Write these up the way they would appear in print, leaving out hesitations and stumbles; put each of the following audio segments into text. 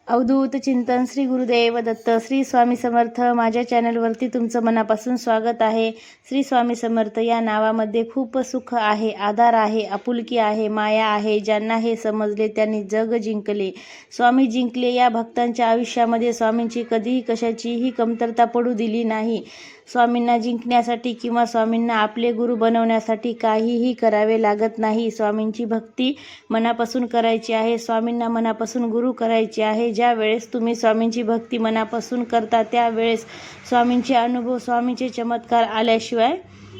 अवधूत चिंतन श्री गुरुदेव दत्त. श्री स्वामी समर्थ. माझ्या चॅनलवरती तुमचं मनापासून स्वागत आहे. श्री स्वामी समर्थ या नावामध्ये खूप सुख आहे, आधार आहे, आपुलकी आहे, माया आहे. ज्यांना हे समजले त्यांनी जग जिंकले. स्वामी जिंकले. या भक्तांच्या आयुष्यामध्ये स्वामींची कधीही कशाचीही कमतरता पडू दिली नाही. स्वामींना जिंकण्यासाठी किंवा स्वामींना आपले गुरु बनवण्यासाठी काहीही करावे लागत नाही. स्वामींची भक्ती मनापासून करायची आहे. स्वामींना मनापासून गुरु करायचे आहे. ज्या वेळेस तुम्ही स्वामींची भक्ती मनापासून करता त्यावेळेस स्वामींचे अनुभव, स्वामींचे चमत्कार आल्याशिवाय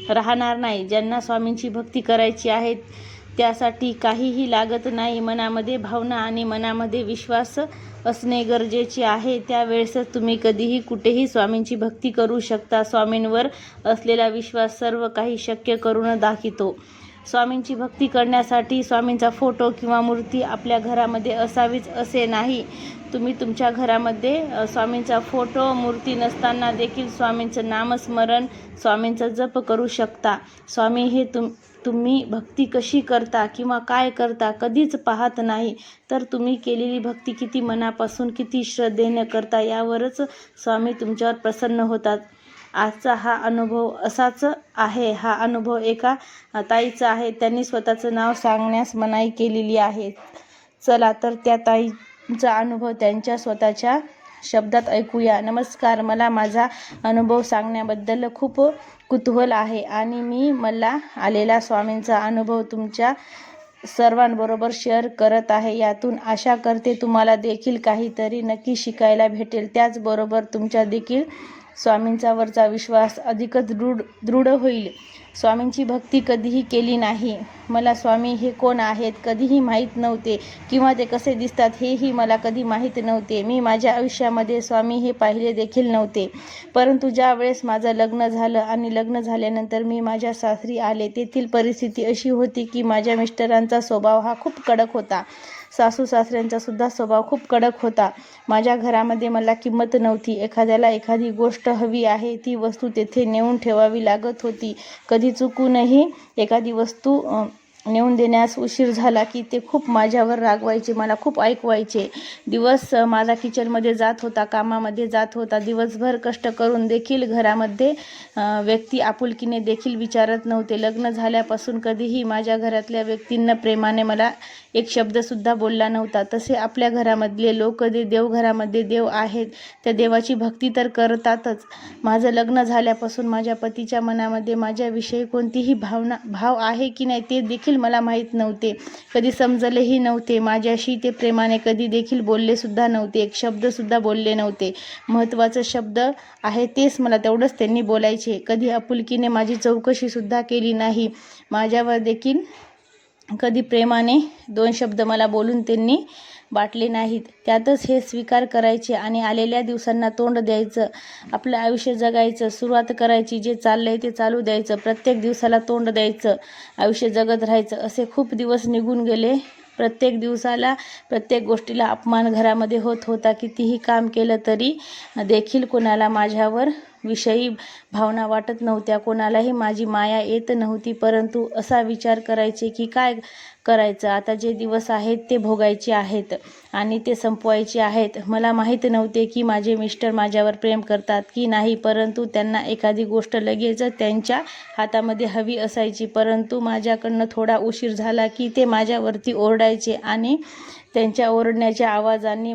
राहणार नाही. ज्यांना स्वामींची भक्ती करायची आहे त्यासाठी काहीही लागत नाही. मनामध्ये भावना आणि मनामध्ये विश्वास असणे गरजेचे आहे. त्यावेळेसच तुम्ही कधीही कुठेही स्वामींची भक्ती करू शकता. स्वामींवर असलेला विश्वास सर्व काही शक्य करून दाखवितो. स्वामींची भक्ती करण्यासाठी स्वामींचा फोटो किंवा मूर्ती आपल्या घरामध्ये असावीच असे नाही. तुम्ही तुमच्या घरामध्ये स्वामींचा फोटो, मूर्ती नसताना देखील स्वामींचं नामस्मरण, स्वामींचा जप करू शकता. स्वामी हे तुम्ही भक्ती कशी करता किंवा काय करता कधीच पाहत नाही, तर तुम्ही केलेली भक्ती किती मनापासून, किती श्रद्धेने करता यावरच स्वामी तुमच्यावर प्रसन्न होतात. आजचा हा अनुभव असाच आहे. हा अनुभव एका ताईचा आहे. त्यांनी स्वतःचं नाव सांगण्यास मनाई केलेली आहे. चला तर त्या ताईचा अनुभव त्यांच्या स्वतःच्या शब्दात ऐकूया. नमस्कार. मला माझा अनुभव सांगण्याबद्दल खूप कुतूहल आहे आणि मला आलेला स्वामींचा अनुभव तुमच्या सर्वांबरोबर शेअर करत आहे. यातून आशा करते तुम्हाला देखील काहीतरी नक्की शिकायला भेटेल. त्याचबरोबर तुमच्या देखील स्वामींचा वरचा विश्वास अधिकच दृढ होईल. स्वामींची भक्ती कधीही केली नाही. मला स्वामी हे कोण आहेत कधीही माहीत नव्हते किंवा ते कसे दिसतात हेही मला कधी माहीत नव्हते. मी माझ्या आयुष्यामध्ये स्वामी हे पाहिले देखील नव्हते. परंतु ज्या वेळेस माझं लग्न झालं आणि लग्न झाल्यानंतर मी माझ्या सासरी आले, तेथील परिस्थिती अशी होती की माझ्या मिस्टरांचा स्वभाव हा खूप कडक होता. सासू सासऱ्यांचा सुद्धा स्वभाव खूप कडक होता. माझ्या घरामध्ये मला किंमत नव्हती. एखाद्याला एखादी गोष्ट हवी आहे ती वस्तू तेथे नेऊन ठेवावी लागत होती. कधी चुकूनही एखादी वस्तू नेऊन देण्यास उशीर झाला की ते खूप माझ्यावर रागवायचे, मला खूप ऐकवायचे. दिवस माझा किचनमध्ये जात होता, कामामध्ये जात होता. दिवसभर कष्ट करून देखील घरामध्ये व्यक्ती आपुलकीने देखील विचारत नव्हते. लग्न झाल्यापासून कधीही माझ्या घरातल्या व्यक्तींना प्रेमाने मला एक शब्दसुद्धा बोलला नव्हता. तसे आपल्या घरामधले लोक कधी देवघरामध्ये देव आहेत त्या देवाची भक्ती तर करतातच. माझं लग्न झाल्यापासून माझ्या पतीच्या मनामध्ये माझ्याविषयी कोणतीही भाव आहे की नाही ते देखील मला माहीत नव्हते. कधी समजलेही नव्हते. माझ्याशी ते प्रेमाने कधी देखील बोलले सुद्धा नव्हते. एक शब्दसुद्धा बोलले नव्हते. महत्त्वाचं शब्द आहे तेच मला तेवढंच त्यांनी बोलायचे. कधी आपुलकीने माझी चौकशीसुद्धा केली नाही. माझ्यावर देखील कधी प्रेमाने दोन शब्द मला बोलून त्यांनी वाटले नाहीत. त्यातच हे स्वीकार करायचे आणि आलेल्या दिवसांना तोंड द्यायचं. आपलं आयुष्य जगायचं, सुरुवात करायची. जे चाललंय ते चालू द्यायचं. प्रत्येक दिवसाला तोंड द्यायचं, आयुष्य जगत राहायचं. असे खूप दिवस निघून गेले. प्रत्येक दिवसाला, प्रत्येक गोष्टीला अपमान घरामध्ये होत होता. कितीही काम केलं तरी देखील कोणाला माझ्यावर विषयी भावना वाटत नव्हत्या. कोणालाही माझी माया येत नव्हती. परंतु असा विचार करायचे की काय करायचं, आता जे दिवस आहेत ते भोगायचे आहेत आणि ते संपवायचे आहेत. मला माहीत नव्हते की माझे मिस्टर माझ्यावर प्रेम करतात की नाही, परंतु त्यांना एखादी गोष्ट लगेच त्यांच्या हातामध्ये हवी असायची. परंतु माझ्याकडनं थोडा उशीर झाला की ते माझ्यावरती ओरडायचे आणि त्यांच्या ओरडण्याच्या आवाजांनी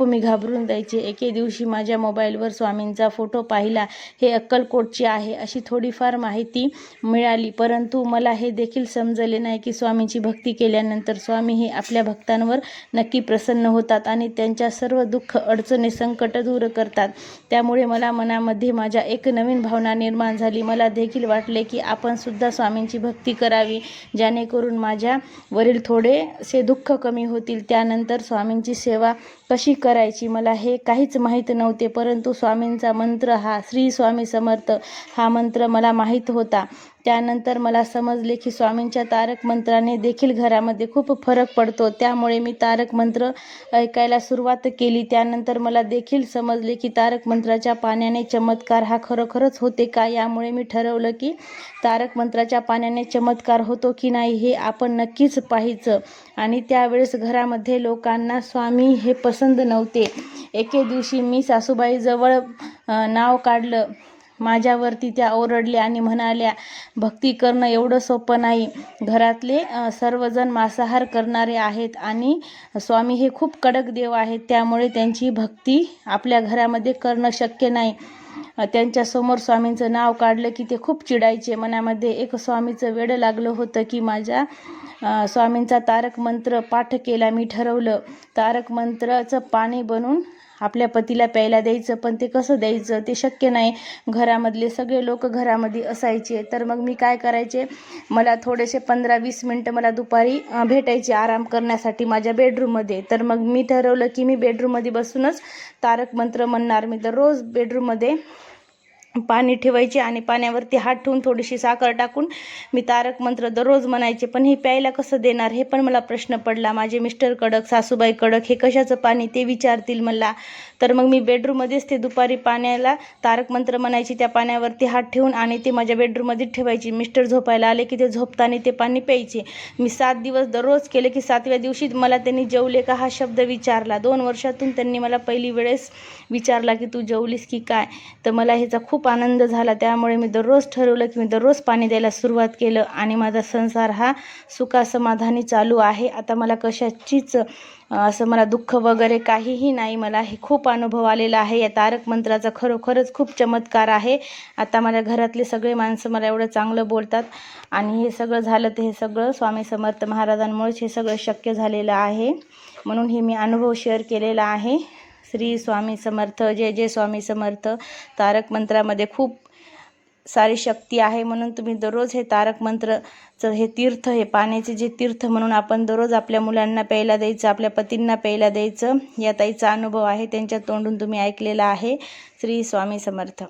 मी घाबरून जायचे. एके दिवशी माझ्या मोबाईलवर स्वामींचा फोटो पाहिला. हे अक्कलकोटचे आहे अशी थोडीफार माहिती मिळाली. परंतु मला हे देखील समजले नाही की स्वामींची भक्ती केल्यानंतर स्वामी हे आपल्या भक्तांवर नक्की प्रसन्न होतात आणि त्यांच्या सर्व दुःख, अडचणी, संकट दूर करतात. त्यामुळे मला मनामध्ये माझ्या एक नवीन भावना निर्माण झाली. मला देखील वाटले की आपण सुद्धा स्वामींची भक्ती करावी, जेणेकरून माझ्यावरील थोडेसे दुःख कमी होतील. त्यानंतर स्वामींची सेवा कशी करायची मला हे काहीच माहीत नव्हते. परंतु स्वामींचा मंत्र हा श्री स्वामी समर्थ हा मंत्र मला माहीत होता. त्यानंतर मला समजले की स्वामींच्या तारक मंत्राने देखील घरामध्ये खूप फरक पडतो. त्यामुळे मी तारक मंत्र ऐकायला सुरुवात केली. त्यानंतर मला देखील समजले की तारक मंत्राच्या पाण्याने चमत्कार हा खरोखरच होते का. यामुळे मी ठरवलं की तारक मंत्राच्या पाण्याने चमत्कार होतो की नाही हे आपण नक्कीच पाहायचं. आणि त्यावेळेस घरामध्ये लोकांना स्वामी हे पसंत नव्हते. एके दिवशी मी सासूबाईजवळ नाव काढलं. माझ्यावरती त्या ओरडल्या आणि म्हणाल्या, भक्ती करणं एवढं सोपं नाही. घरातले सर्वजण मांसाहार करणारे आहेत आणि स्वामी हे खूप कडक देव आहेत. त्यामुळे त्यांची भक्ती आपल्या घरामध्ये करणं शक्य नाही. त्यांच्यासमोर स्वामींचं नाव काढलं की ते खूप चिडायचे. मनामध्ये एक स्वामीचं वेडं लागलं होतं की माझ्या स्वामींचा तारक मंत्र पाठ केला. मी ठरवलं तारक मंत्राचं पाणी बनवून आपल्या पतीला प्यायला द्यायचं. पण ते कसं द्यायचं ते शक्य नाही. घरामधले सगळे लोक घरामध्ये असायचे. तर मग मी काय करायचे, मला थोडेसे 15-20 मिनटं मला दुपारी भेटायचे आराम करण्यासाठी माझ्या बेडरूममध्ये. तर मग मी ठरवलं की मी बेडरूममध्ये बसूनच तारक मंत्र म्हणणार. मी दररोज बेडरूममध्ये पाणी ठेवायचे आणि पाण्यावरती हात ठेवून थोडीशी साखर टाकून मी तारक मंत्र दररोज म्हणायचे. पण हे प्यायला कसं देणार हे पण मला प्रश्न पडला. माझे मिस्टर कडक, सासूबाई कडक, हे कशाचं पाणी ते विचारतील मला. तर मग मी बेडरूममध्येच ते दुपारी पाण्याला तारक मंत्र म्हणायची, त्या पाण्यावरती हात ठेवून, आणि ते माझ्या बेडरूममध्ये ठेवायची. मिस्टर झोपायला आले की ते झोपताना ते पाणी प्यायचे. मी 7 दिवस दररोज केले की 7व्या दिवशी मला त्यांनी जेवले का हा शब्द विचारला. 2 वर्षातून त्यांनी मला पहिली वेळेस विचारला की तू जेवलीस की काय. तर मला ह्याचा खूप आनंद झाला. त्यामुळे मी दररोज ठरवलं की मी दररोज पाणी द्यायला सुरुवात केलं आणि माझा संसार हा सुखासमाधानी चालू आहे. आता मला कशाचीच असं मला दुःख वगैरे काहीही नाही. मला हे खूप अनुभव आलेला आहे. या तारक मंत्राचा खरोखरच खूप चमत्कार आहे. आता माझ्या घरातले सगळे माणसं मला एवढं चांगलं बोलतात. आणि हे सगळं झालं तर हे सगळं स्वामी समर्थ महाराजांमुळेच हे सगळं शक्य झालेलं आहे. म्हणून हे मी अनुभव शेअर केलेला आहे. श्री स्वामी समर्थ. जय जय स्वामी समर्थ. तारक मंत्रामध्ये खूप सारी शक्ती आहे. म्हणून तुम्ही दररोज हे तारक मंत्रचं हे तीर्थ, हे पाण्याचे जे तीर्थ म्हणून आपण दररोज आपल्या मुलांना प्यायला द्यायचं, आपल्या पतींना प्यायला द्यायचं. या ताईचा अनुभव आहे, त्यांच्या तोंडून तुम्ही ऐकलेला आहे. श्री स्वामी समर्थ.